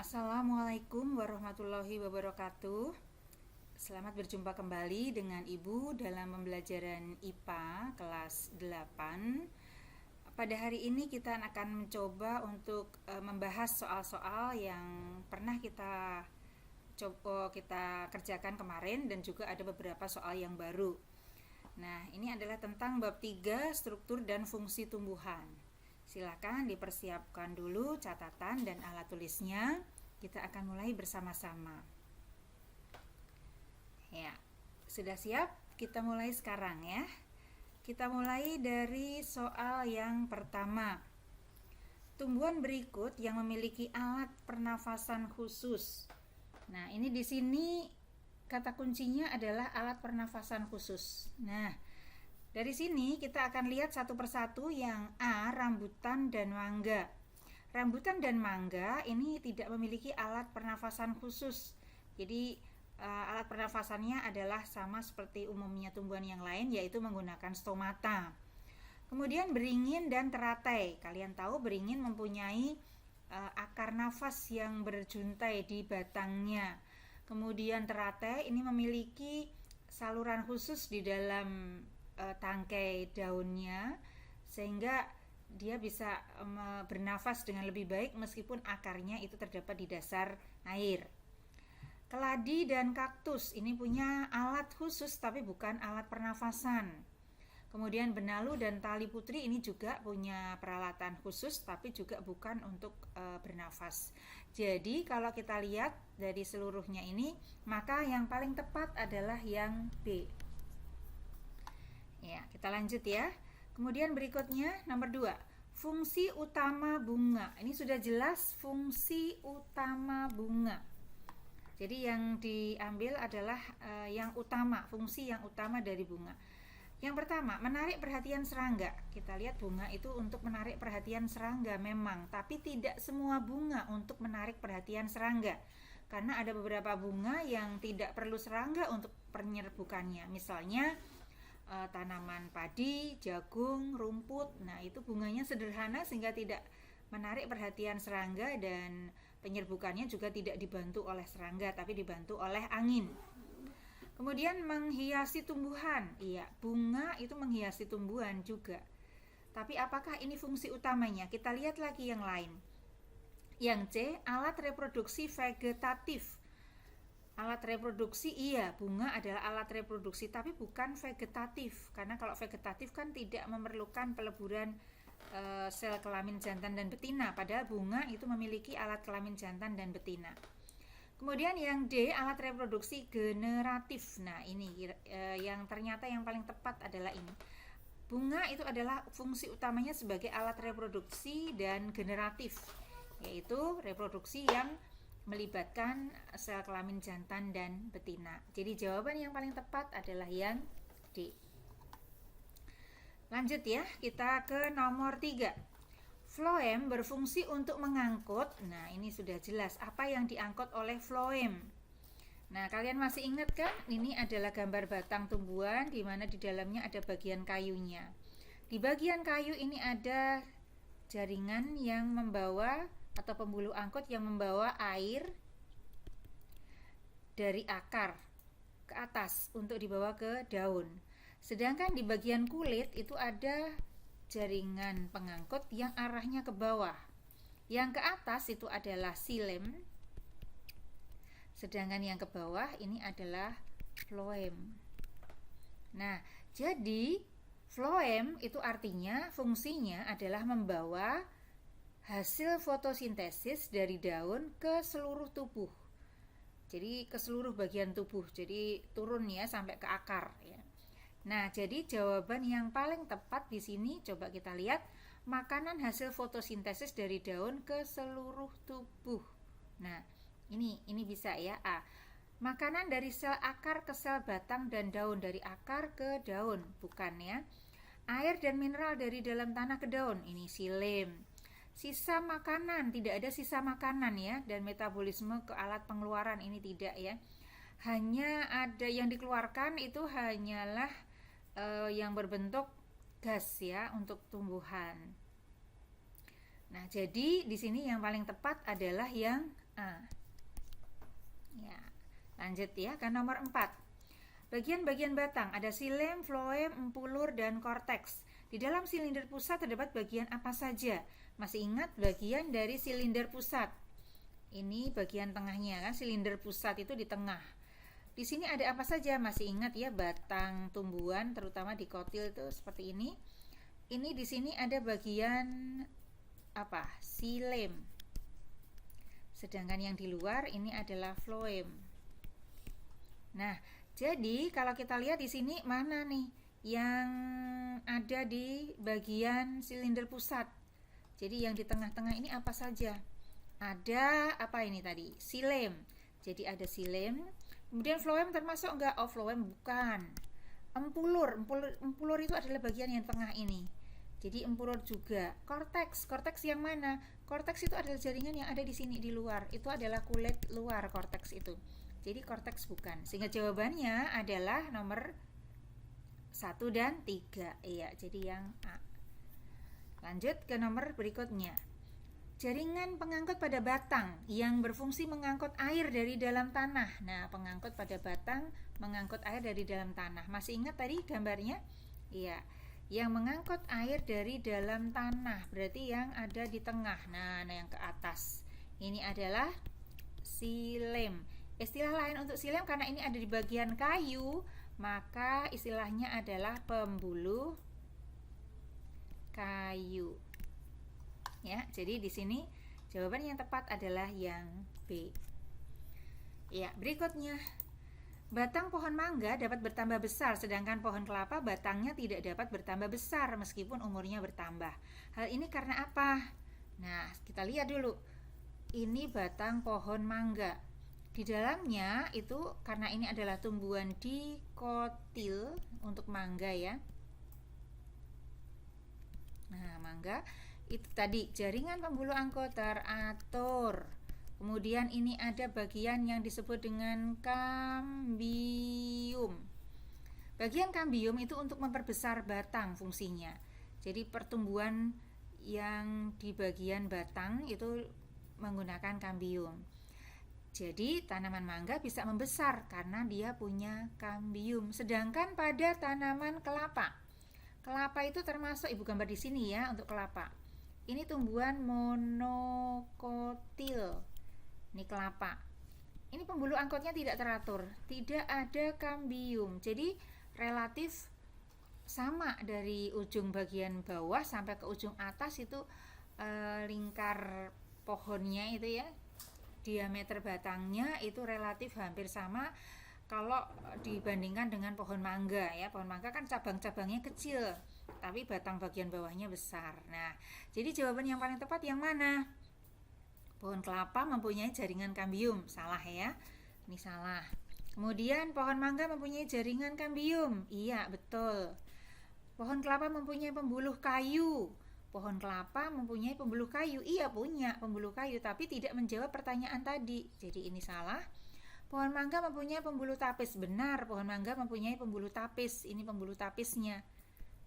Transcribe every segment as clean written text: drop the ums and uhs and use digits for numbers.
Assalamualaikum warahmatullahi wabarakatuh. Selamat berjumpa kembali dengan Ibu dalam pembelajaran IPA kelas 8. Pada hari ini kita akan mencoba untuk membahas soal-soal yang pernah kita kerjakan kemarin, dan juga ada beberapa soal yang baru. Nah, ini adalah tentang bab 3 struktur dan fungsi tumbuhan. Silakan dipersiapkan dulu catatan dan alat tulisnya. Kita akan mulai bersama-sama. Ya, sudah siap? Kita mulai sekarang ya. Kita mulai dari soal yang pertama. Tumbuhan berikut yang memiliki alat pernafasan khusus. Nah, ini di sini kata kuncinya adalah alat pernafasan khusus. Nah, dari sini kita akan lihat satu persatu. Yang A, rambutan dan mangga. Rambutan dan mangga ini tidak memiliki alat pernafasan khusus. Jadi alat pernafasannya adalah sama seperti umumnya tumbuhan yang lain, yaitu menggunakan stomata. Kemudian beringin dan teratai. Kalian tahu beringin mempunyai akar nafas yang berjuntai di batangnya. Kemudian teratai ini memiliki saluran khusus di dalam tangkai daunnya, sehingga dia bisa bernafas dengan lebih baik meskipun akarnya itu terdapat di dasar air. Keladi dan kaktus ini punya alat khusus tapi bukan alat pernafasan. Kemudian benalu dan tali putri ini juga punya peralatan khusus tapi juga bukan untuk bernafas. Jadi kalau kita lihat dari seluruhnya ini, maka yang paling tepat adalah yang B. Ya, kita lanjut ya. Kemudian berikutnya nomor 2, fungsi utama bunga. Ini sudah jelas fungsi utama bunga. Jadi yang diambil adalah yang utama, fungsi yang utama dari bunga. Yang pertama, menarik perhatian serangga. Kita lihat bunga itu untuk menarik perhatian serangga memang, tapi tidak semua bunga untuk menarik perhatian serangga. Karena ada beberapa bunga yang tidak perlu serangga untuk penyerbukannya. Misalnya tanaman padi, jagung, rumput. Nah, itu bunganya sederhana sehingga tidak menarik perhatian serangga, dan penyerbukannya juga tidak dibantu oleh serangga tapi dibantu oleh angin. Kemudian menghiasi tumbuhan. Iya, bunga itu menghiasi tumbuhan juga. Tapi apakah ini fungsi utamanya? Kita lihat lagi yang lain. Yang C, alat reproduksi vegetatif. Alat reproduksi, iya, bunga adalah alat reproduksi tapi bukan vegetatif. Karena kalau vegetatif kan tidak memerlukan peleburan sel kelamin jantan dan betina, padahal bunga itu memiliki alat kelamin jantan dan betina. Kemudian yang D, alat reproduksi generatif. Nah, ini yang ternyata yang paling tepat adalah ini. Bunga itu adalah fungsi utamanya sebagai alat reproduksi dan generatif, yaitu reproduksi yang melibatkan sel kelamin jantan dan betina. Jadi jawaban yang paling tepat adalah yang D. Lanjut ya, kita ke nomor 3. Floem berfungsi untuk mengangkut. Nah, ini sudah jelas apa yang diangkut oleh floem. Nah, kalian masih ingat kan? Ini adalah gambar batang tumbuhan di mana di dalamnya ada bagian kayunya. Di bagian kayu ini ada jaringan yang membawa, atau pembuluh angkut yang membawa air dari akar ke atas untuk dibawa ke daun. Sedangkan di bagian kulit itu ada jaringan pengangkut yang arahnya ke bawah. Yang ke atas itu adalah xilem, sedangkan yang ke bawah ini adalah floem. Nah, jadi floem itu artinya fungsinya adalah membawa hasil fotosintesis dari daun ke seluruh tubuh. Jadi ke seluruh bagian tubuh. Jadi turun ya sampai ke akar ya. Nah, jadi jawaban yang paling tepat di sini coba kita lihat, makanan hasil fotosintesis dari daun ke seluruh tubuh. Nah, ini bisa ya. A. Makanan dari sel akar ke sel batang dan daun, dari akar ke daun, bukan ya. Air dan mineral dari dalam tanah ke daun, ini xilem. Sisa makanan, tidak ada sisa makanan ya, dan metabolisme ke alat pengeluaran, ini tidak ya. Hanya ada yang dikeluarkan itu hanyalah yang berbentuk gas ya untuk tumbuhan. Nah, jadi di sini yang paling tepat adalah yang A. Ya, lanjut ya ke nomor 4. Bagian-bagian batang ada xilem, floem, empulur, dan korteks. Di dalam silinder pusat terdapat bagian apa saja? Masih ingat bagian dari silinder pusat? Ini bagian tengahnya kan, silinder pusat itu di tengah. Di sini ada apa saja? Masih ingat ya, batang tumbuhan terutama di kotil itu seperti ini. Ini di sini ada bagian apa? Xilem. Sedangkan yang di luar ini adalah floem. Nah, jadi kalau kita lihat di sini mana nih yang ada di bagian silinder pusat? Jadi yang di tengah-tengah ini apa saja? Ada apa ini tadi? Xilem. Jadi ada xilem. Kemudian floem termasuk enggak? Oh, floem bukan. Empulur itu adalah bagian yang tengah ini. Jadi empulur juga. Korteks yang mana? Korteks itu adalah jaringan yang ada di sini di luar. Itu adalah kulit luar korteks itu. Jadi korteks bukan. Sehingga jawabannya adalah nomor 1 dan 3. Iya, jadi yang A. Lanjut ke nomor berikutnya. Jaringan pengangkut pada batang yang berfungsi mengangkut air dari dalam tanah. Nah, pengangkut pada batang mengangkut air dari dalam tanah. Masih ingat tadi gambarnya? Iya. Yang mengangkut air dari dalam tanah berarti yang ada di tengah. Nah, yang ke atas. Ini adalah xilem. Istilah lain untuk xilem karena ini ada di bagian kayu, maka istilahnya adalah pembuluh kayu. Ya, jadi di sini jawaban yang tepat adalah yang B. Ya, berikutnya. Batang pohon mangga dapat bertambah besar, sedangkan pohon kelapa batangnya tidak dapat bertambah besar meskipun umurnya bertambah. Hal ini karena apa? Nah, kita lihat dulu. Ini batang pohon mangga. Di dalamnya itu karena ini adalah tumbuhan dikotil untuk mangga ya. Nah, mangga itu tadi jaringan pembuluh angkut teratur. Kemudian ini ada bagian yang disebut dengan kambium. Bagian kambium itu untuk memperbesar batang fungsinya. Jadi pertumbuhan yang di bagian batang itu menggunakan kambium. Jadi tanaman mangga bisa membesar karena dia punya kambium. Sedangkan pada tanaman kelapa itu termasuk, ibu gambar di sini ya untuk kelapa. Ini tumbuhan monokotil. Ini kelapa. Ini pembuluh angkutnya tidak teratur, tidak ada kambium. Jadi relatif sama dari ujung bagian bawah sampai ke ujung atas itu lingkar pohonnya itu ya. Diameter batangnya itu relatif hampir sama kalau dibandingkan dengan pohon mangga ya. Pohon mangga kan cabang-cabangnya kecil, tapi batang bagian bawahnya besar. Nah, jadi jawaban yang paling tepat yang mana? Pohon kelapa mempunyai jaringan kambium. Salah ya. Ini salah. Kemudian pohon mangga mempunyai jaringan kambium. Iya, betul. Pohon kelapa mempunyai pembuluh kayu. Pohon kelapa mempunyai pembuluh kayu. Iya, punya pembuluh kayu, tapi tidak menjawab pertanyaan tadi. Jadi ini salah. Pohon mangga mempunyai pembuluh tapis. Benar, pohon mangga mempunyai pembuluh tapis. Ini pembuluh tapisnya.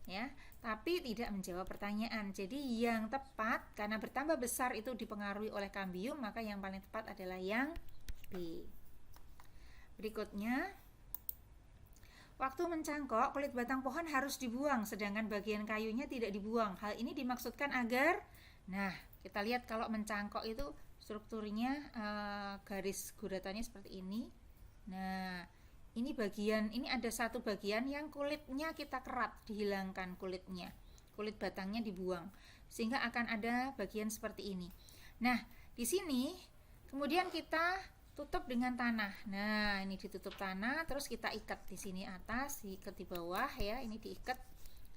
Ya, tapi tidak menjawab pertanyaan. Jadi yang tepat karena bertambah besar itu dipengaruhi oleh kambium, maka yang paling tepat adalah yang B. Berikutnya, waktu mencangkok kulit batang pohon harus dibuang, sedangkan bagian kayunya tidak dibuang. Hal ini dimaksudkan agar, nah kita lihat kalau mencangkok itu strukturnya garis guratannya seperti ini. Nah, ini ada satu bagian yang kulitnya kita kerat, dihilangkan kulitnya, kulit batangnya dibuang, sehingga akan ada bagian seperti ini. Nah, di sini kemudian kita tutup dengan tanah. Nah, ini ditutup tanah, terus kita ikat di sini atas, diikat di bawah ya, ini diikat.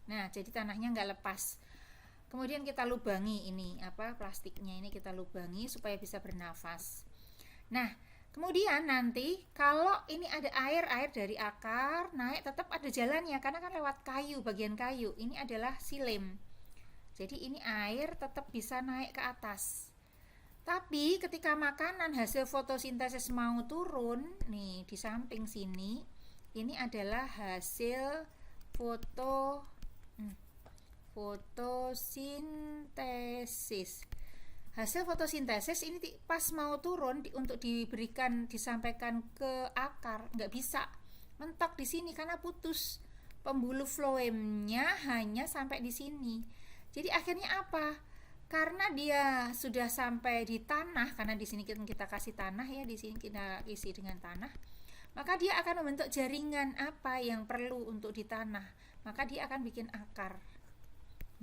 Nah, jadi tanahnya nggak lepas. Kemudian kita lubangi ini plastiknya ini kita lubangi supaya bisa bernafas. Nah, kemudian nanti kalau ini ada air dari akar naik, tetap ada jalannya karena kan lewat kayu, bagian kayu. Ini adalah xilem. Jadi ini air tetap bisa naik ke atas. Tapi ketika makanan hasil fotosintesis mau turun, nih di samping sini, ini adalah hasil fotosintesis. hasil fotosintesis ini pas mau turun untuk disampaikan ke akar nggak bisa, mentok di sini karena putus pembuluh floemnya, hanya sampai di sini. Jadi akhirnya apa? Karena dia sudah sampai di tanah, karena di sini kita kasih tanah ya, di sini kita isi dengan tanah, maka dia akan membentuk jaringan apa yang perlu untuk di tanah, maka dia akan bikin akar.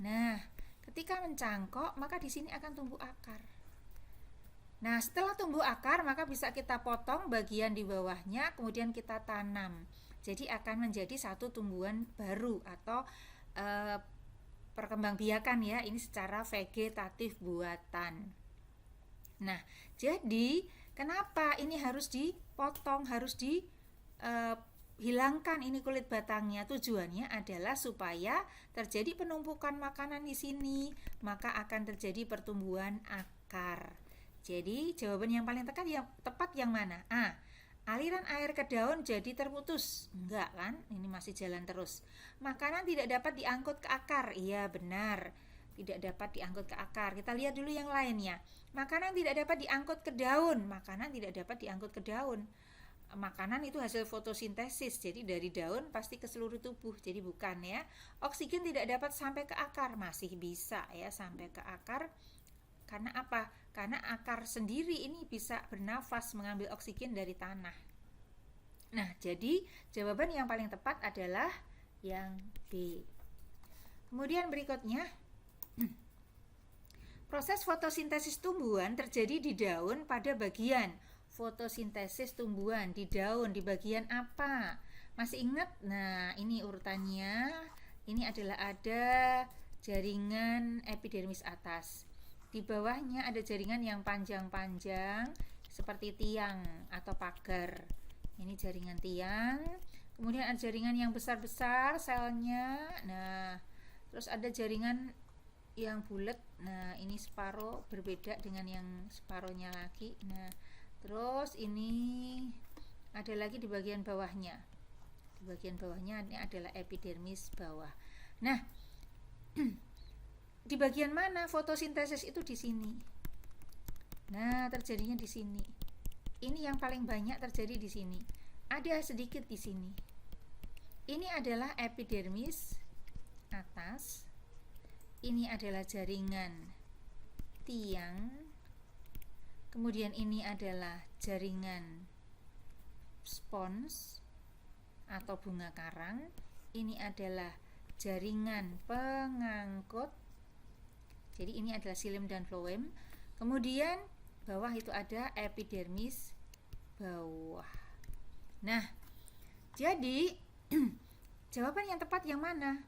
Nah, ketika mencangkok, maka di sini akan tumbuh akar. Nah, setelah tumbuh akar, maka bisa kita potong bagian di bawahnya, kemudian kita tanam. Jadi akan menjadi satu tumbuhan baru atau perkembangbiakan ya, ini secara vegetatif buatan. Nah, jadi kenapa ini harus dipotong, harus dihilangkan ini kulit batangnya? Tujuannya adalah supaya terjadi penumpukan makanan di sini, maka akan terjadi pertumbuhan akar. Jadi jawaban yang paling tepat yang mana? A. Aliran air ke daun jadi terputus. Enggak kan? Ini masih jalan terus. Makanan tidak dapat diangkut ke akar. Iya benar, tidak dapat diangkut ke akar. Kita lihat dulu yang lainnya. Makanan tidak dapat diangkut ke daun. Makanan tidak dapat diangkut ke daun. Makanan itu hasil fotosintesis, jadi dari daun pasti ke seluruh tubuh, jadi bukan ya. Oksigen tidak dapat sampai ke akar, masih bisa ya sampai ke akar. Karena apa? Karena akar sendiri ini bisa bernafas mengambil oksigen dari tanah. Nah, jadi jawaban yang paling tepat adalah yang B. Kemudian berikutnya, proses fotosintesis tumbuhan terjadi di daun pada bagian fotosintesis tumbuhan di daun di bagian apa? Masih ingat? Nah, ini urutannya. Ini adalah ada jaringan epidermis atas. Di bawahnya ada jaringan yang panjang-panjang seperti tiang atau pagar. Ini jaringan tiang. Kemudian ada jaringan yang besar-besar selnya. Nah, terus ada jaringan yang bulat. Nah, ini separuh berbeda dengan yang separuhnya lagi. Nah, terus ini ada lagi di bagian bawahnya. Di bagian bawahnya ini adalah epidermis bawah. Nah, di bagian mana fotosintesis itu? Di sini. Nah, terjadinya di sini. Ini yang paling banyak terjadi di sini. Ada sedikit di sini. Ini adalah epidermis atas. Ini adalah jaringan tiang. Kemudian ini adalah jaringan spons atau bunga karang. Ini adalah jaringan pengangkut. Jadi ini adalah xilem dan floem. Kemudian bawah itu ada epidermis bawah. Nah, jadi jawaban yang tepat yang mana?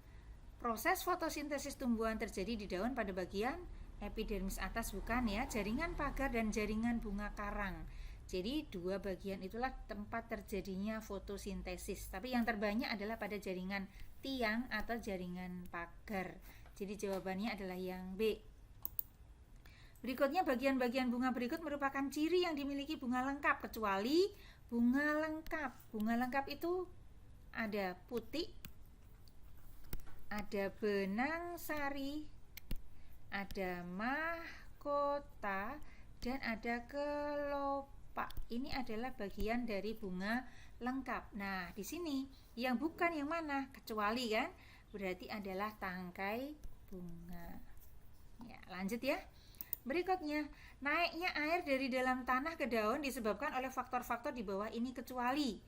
Proses fotosintesis tumbuhan terjadi di daun pada bagian epidermis atas, bukan ya, jaringan pagar dan jaringan bunga karang. Jadi dua bagian itulah tempat terjadinya fotosintesis. Tapi yang terbanyak adalah pada jaringan tiang atau jaringan pagar. Jadi jawabannya adalah yang B. Berikutnya bagian-bagian bunga berikut merupakan ciri yang dimiliki bunga lengkap kecuali bunga lengkap. Bunga lengkap itu ada putih, ada benang sari, ada mahkota, dan ada kelopak. Ini adalah bagian dari bunga lengkap. Nah, di sini yang bukan yang mana? Kecuali kan? Berarti adalah tangkai bunga. Ya, lanjut ya. Berikutnya, naiknya air dari dalam tanah ke daun disebabkan oleh faktor-faktor di bawah ini kecuali.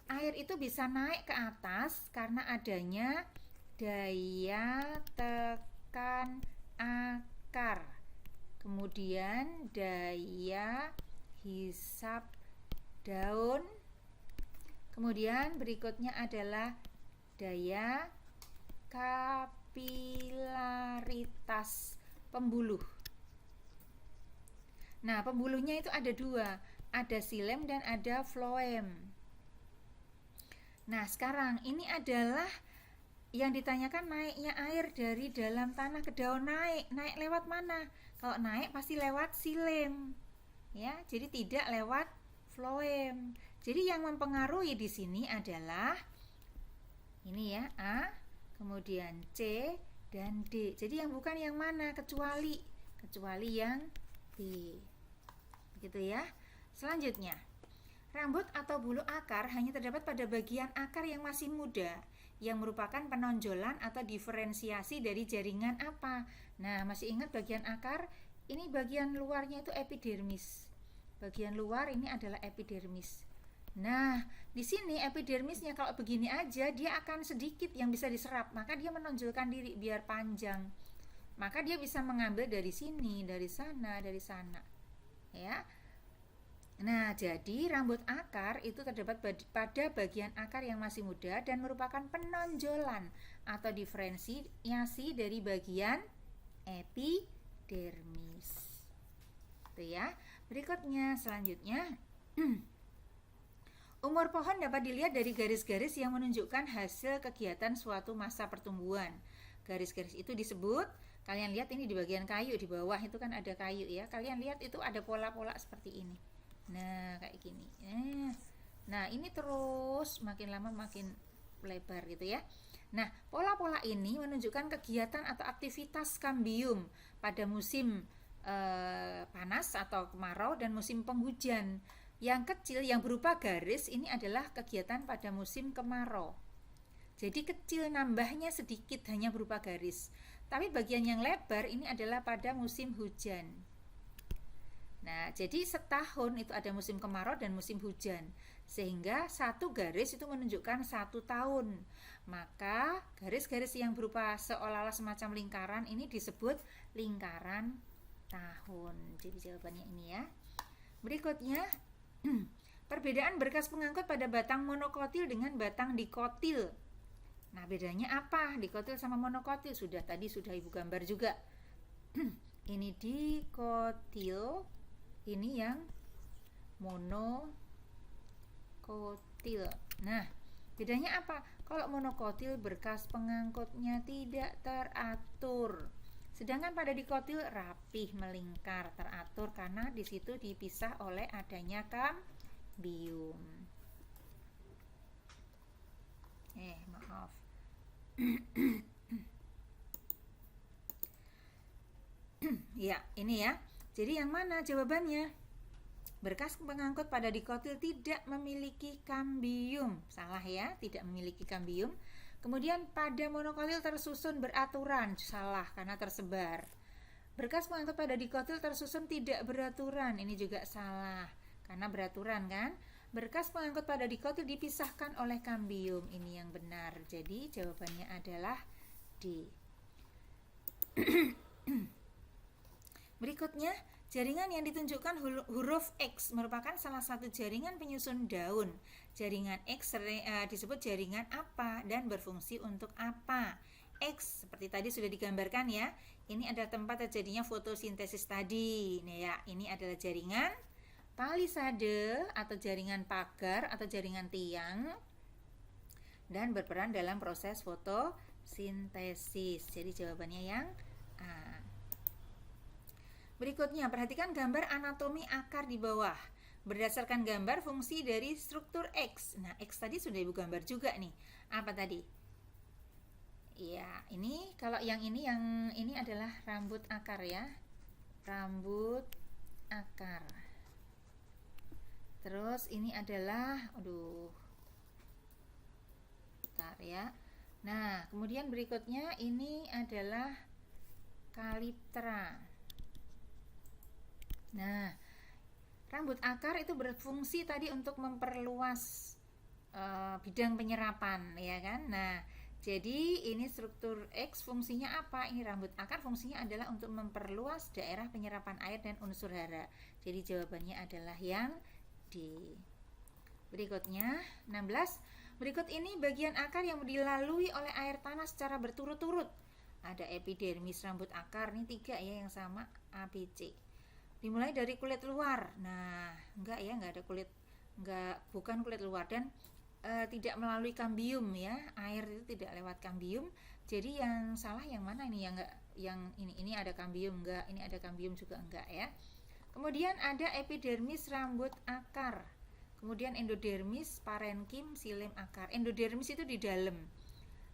Air itu bisa naik ke atas karena adanya daya tekan akar. Kemudian daya hisap daun. Kemudian berikutnya adalah daya kapilaritas pembuluh. Nah, pembuluhnya itu ada dua, ada xilem dan ada floem. Nah, sekarang ini adalah yang ditanyakan naiknya air dari dalam tanah ke daun. Naik lewat mana? Kalau naik pasti lewat xilem, ya. Jadi tidak lewat floem. Jadi yang mempengaruhi di sini adalah ini ya, A, kemudian C dan D. Jadi yang bukan yang mana? Kecuali yang Begitu ya. Selanjutnya, rambut atau bulu akar hanya terdapat pada bagian akar yang masih muda, yang merupakan penonjolan atau diferensiasi dari jaringan apa? Nah, masih ingat bagian akar? Ini bagian luarnya itu epidermis. Bagian luar ini adalah epidermis. Nah, di sini epidermisnya kalau begini aja dia akan sedikit yang bisa diserap, maka dia menonjolkan diri biar panjang. Maka dia bisa mengambil dari sini, dari sana, ya. Nah, jadi rambut akar itu terdapat pada bagian akar yang masih muda dan merupakan penonjolan atau diferensiasi dari bagian epidermis. Itu ya. Berikutnya, selanjutnya, umur pohon dapat dilihat dari garis-garis yang menunjukkan hasil kegiatan suatu masa pertumbuhan. Garis-garis itu disebut, kalian lihat ini di bagian kayu, di bawah itu kan ada kayu ya. Kalian lihat itu ada pola-pola seperti ini. Nah, kayak gini. Nah, ini terus makin lama makin lebar gitu ya. Nah, pola-pola ini menunjukkan kegiatan atau aktivitas kambium pada musim panas atau kemarau dan musim penghujan. Yang kecil yang berupa garis ini adalah kegiatan pada musim kemarau. Jadi kecil, nambahnya sedikit, hanya berupa garis. Tapi bagian yang lebar ini adalah pada musim hujan. Nah, jadi setahun itu ada musim kemarau dan musim hujan, sehingga satu garis itu menunjukkan 1 tahun. Maka garis-garis yang berupa seolah-olah semacam lingkaran ini disebut lingkaran tahun. Jadi jawabannya ini ya. Berikutnya, perbedaan berkas pengangkut pada batang monokotil dengan batang dikotil. Nah, bedanya apa? Dikotil sama monokotil tadi sudah Ibu gambar juga. Ini dikotil, ini yang monokotil. Nah, bedanya apa? Kalau monokotil berkas pengangkutnya tidak teratur, sedangkan pada dikotil rapih, melingkar, teratur karena di situ dipisah oleh adanya kambium. Maaf. Ya, ini ya. Jadi yang mana jawabannya? Berkas pengangkut pada dikotil tidak memiliki kambium. Salah ya, tidak memiliki kambium. Kemudian pada monokotil tersusun beraturan. Salah karena tersebar. Berkas pengangkut pada dikotil tersusun tidak beraturan. Ini juga salah karena beraturan kan. Berkas pengangkut pada dikotil dipisahkan oleh kambium. Ini yang benar. Jadi jawabannya adalah D. Berikutnya, jaringan yang ditunjukkan huruf X merupakan salah satu jaringan penyusun daun. Jaringan X disebut jaringan apa dan berfungsi untuk apa? X seperti tadi sudah digambarkan ya. Ini adalah tempat terjadinya fotosintesis tadi. Nah ya, ini adalah jaringan palisade atau jaringan pagar atau jaringan tiang dan berperan dalam proses fotosintesis. Jadi jawabannya yang A. Berikutnya, perhatikan gambar anatomi akar di bawah. Berdasarkan gambar fungsi dari struktur X. Nah, X tadi sudah Ibu gambar juga nih. Apa tadi? Ya, ini kalau yang ini adalah rambut akar ya. Rambut akar. Terus ini adalah bentar ya. Nah, kemudian berikutnya ini adalah kaliptra. Nah, rambut akar itu berfungsi tadi untuk memperluas bidang penyerapan, ya kan? Nah, jadi ini struktur X fungsinya apa? Ini rambut akar fungsinya adalah untuk memperluas daerah penyerapan air dan unsur hara. Jadi jawabannya adalah yang D. Berikutnya, 16. Berikut ini bagian akar yang dilalui oleh air tanah secara berturut-turut. Ada epidermis rambut akar, ini 3 ya yang sama ABC. Dimulai dari kulit luar. Nah, enggak ada kulit, bukan kulit luar dan tidak melalui kambium ya. Air itu tidak lewat kambium. Jadi yang salah yang mana ini? Yang ini ada kambium enggak? Ini ada kambium juga enggak ya. Kemudian ada epidermis rambut akar. Kemudian endodermis, parenkim, silem akar. Endodermis itu di dalam.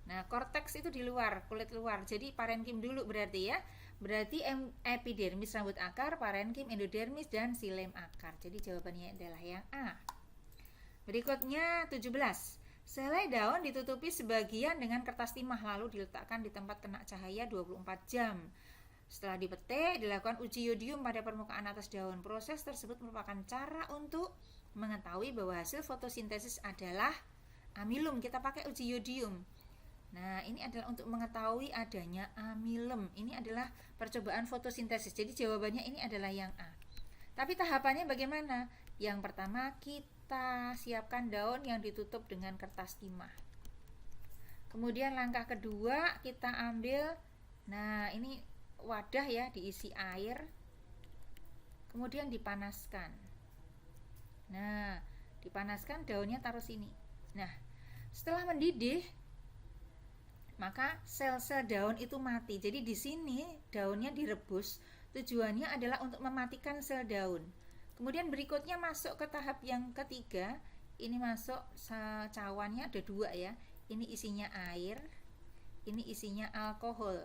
Nah, korteks itu di luar, kulit luar. Jadi parenkim dulu berarti ya. Berarti epidermis rambut akar, parenkim, endodermis, dan xilem akar. Jadi jawabannya adalah yang A. Berikutnya 17. Sehelai daun ditutupi sebagian dengan kertas timah lalu diletakkan di tempat kena cahaya 24 jam. Setelah dipetik, dilakukan uji yodium pada permukaan atas daun. Proses tersebut merupakan cara untuk mengetahui bahwa hasil fotosintesis adalah amilum. Kita pakai uji yodium. Nah, ini adalah untuk mengetahui adanya amilum. Ini adalah percobaan fotosintesis. Jadi jawabannya ini adalah yang A. Tapi tahapannya bagaimana? Yang pertama, kita siapkan daun yang ditutup dengan kertas timah. Kemudian langkah kedua, kita ambil, nah ini wadah ya, diisi air, kemudian dipanaskan. Nah, dipanaskan, daunnya taruh sini. Nah, setelah mendidih, maka sel-sel daun itu mati. Jadi di sini daunnya direbus, tujuannya adalah untuk mematikan sel daun. Kemudian berikutnya masuk ke tahap yang ketiga. Ini masuk cawannya ada 2 ya. Ini isinya air, ini isinya alkohol.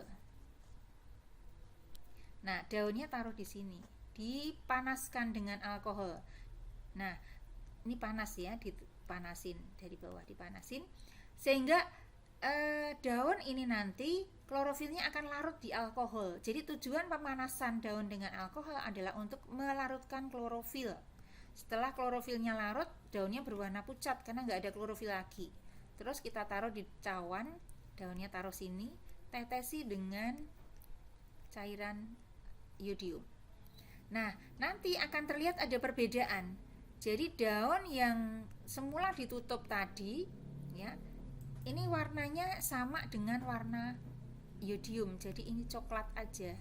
Nah, daunnya taruh di sini, dipanaskan dengan alkohol. Nah, ini panas ya, dipanasin dari bawah, dipanasin sehingga daun ini nanti klorofilnya akan larut di alkohol. Jadi tujuan pemanasan daun dengan alkohol adalah untuk melarutkan klorofil. Setelah klorofilnya larut, daunnya berwarna pucat karena nggak ada klorofil lagi. Terus kita taruh di cawan, daunnya taruh sini, tetesi dengan cairan yodium. Nah, nanti akan terlihat ada perbedaan. Jadi daun yang semula ditutup tadi, ya, ini warnanya sama dengan warna yodium. Jadi ini coklat aja.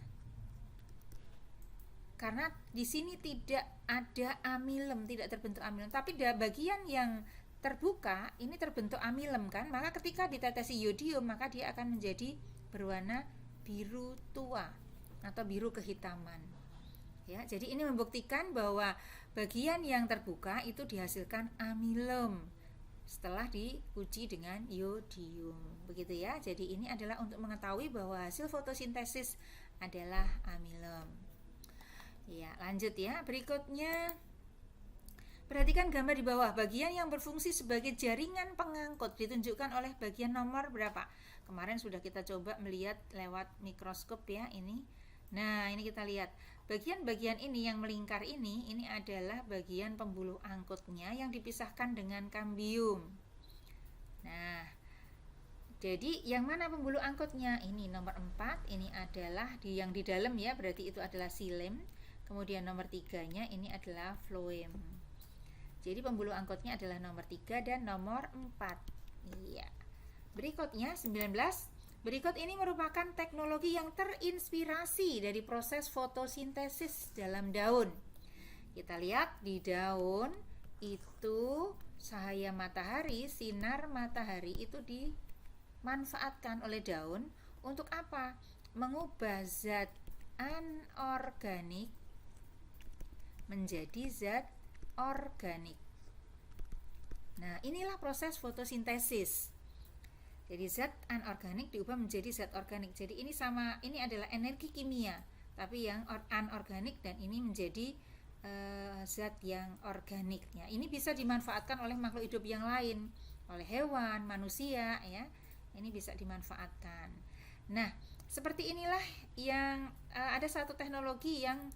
Karena di sini tidak ada amilem, tidak terbentuk amilem. Tapi bagian yang terbuka ini terbentuk amilem kan, maka ketika ditetesi yodium maka dia akan menjadi berwarna biru tua atau biru kehitaman. Ya, jadi ini membuktikan bahwa bagian yang terbuka itu dihasilkan amilem setelah diuji dengan yodium. Begitu ya. Jadi ini adalah untuk mengetahui bahwa hasil fotosintesis adalah amilem. Ya, lanjut ya. Berikutnya perhatikan gambar di bawah. Bagian yang berfungsi sebagai jaringan pengangkut ditunjukkan oleh bagian nomor berapa? Kemarin sudah kita coba melihat lewat mikroskop ya ini. Nah, ini kita lihat. Bagian-bagian ini yang melingkar ini adalah bagian pembuluh angkutnya yang dipisahkan dengan kambium. Nah, jadi yang mana pembuluh angkutnya? Ini nomor 4, ini adalah yang di dalam ya, berarti itu adalah xilem. Kemudian nomor 3-nya ini adalah floem. Jadi pembuluh angkutnya adalah nomor 3 dan nomor 4. Iya. Berikutnya 19. Berikut ini merupakan teknologi yang terinspirasi dari proses fotosintesis dalam daun. Kita lihat di daun itu cahaya matahari, sinar matahari itu dimanfaatkan oleh daun untuk apa? Mengubah zat anorganik menjadi zat organik. Nah, inilah proses fotosintesis. Jadi zat anorganik diubah menjadi zat organik. Jadi ini sama, ini adalah energi kimia, tapi yang anorganik, dan ini menjadi zat yang organik. Ya, ini bisa dimanfaatkan oleh makhluk hidup yang lain, oleh hewan, manusia, ya. Ini bisa dimanfaatkan. Nah, seperti inilah yang ada satu teknologi yang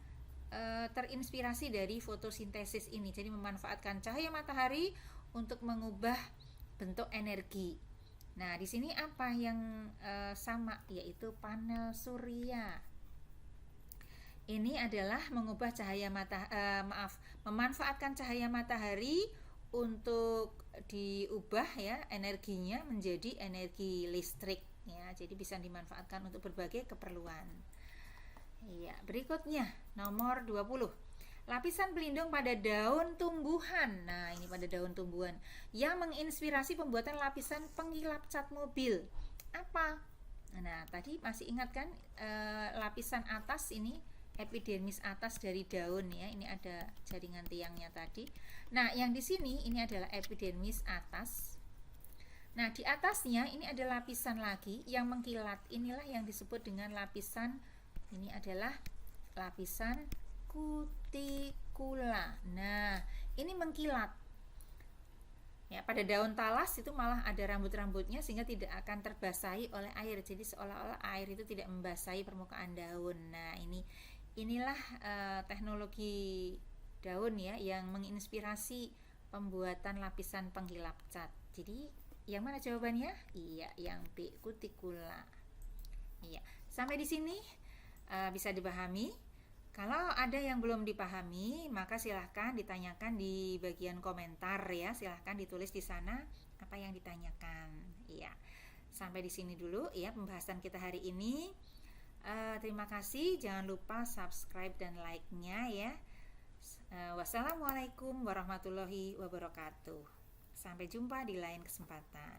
terinspirasi dari fotosintesis ini. Jadi memanfaatkan cahaya matahari untuk mengubah bentuk energi. Nah, di sini apa yang sama, yaitu panel surya. Ini adalah mengubah cahaya memanfaatkan cahaya matahari untuk diubah ya energinya menjadi energi listrik ya. Jadi bisa dimanfaatkan untuk berbagai keperluan. Ya, berikutnya nomor 20. Lapisan pelindung pada daun tumbuhan. Nah, ini pada daun tumbuhan yang menginspirasi pembuatan lapisan pengilap cat mobil. Apa? Nah, tadi masih ingat kan lapisan atas ini, epidermis atas dari daun ya. Ini ada jaringan tiangnya tadi. Nah, yang di sini ini adalah epidermis atas. Nah, di atasnya ini ada lapisan lagi yang mengkilat. Inilah yang disebut dengan lapisan Ini adalah lapisan kutikula. Nah, ini mengkilat. Ya, pada daun talas itu malah ada rambut-rambutnya sehingga tidak akan terbasahi oleh air. Jadi seolah-olah air itu tidak membasahi permukaan daun. Nah, inilah teknologi daun ya yang menginspirasi pembuatan lapisan penghilap cat. Jadi yang mana jawabannya? Iya, yang B, kutikula. Iya, sampai di sini bisa dipahami. Kalau ada yang belum dipahami, maka silahkan ditanyakan di bagian komentar ya. Silahkan ditulis di sana apa yang ditanyakan. Iya, sampai di sini dulu ya pembahasan kita hari ini. Terima kasih. Jangan lupa subscribe dan like-nya ya. Wassalamualaikum warahmatullahi wabarakatuh. Sampai jumpa di lain kesempatan.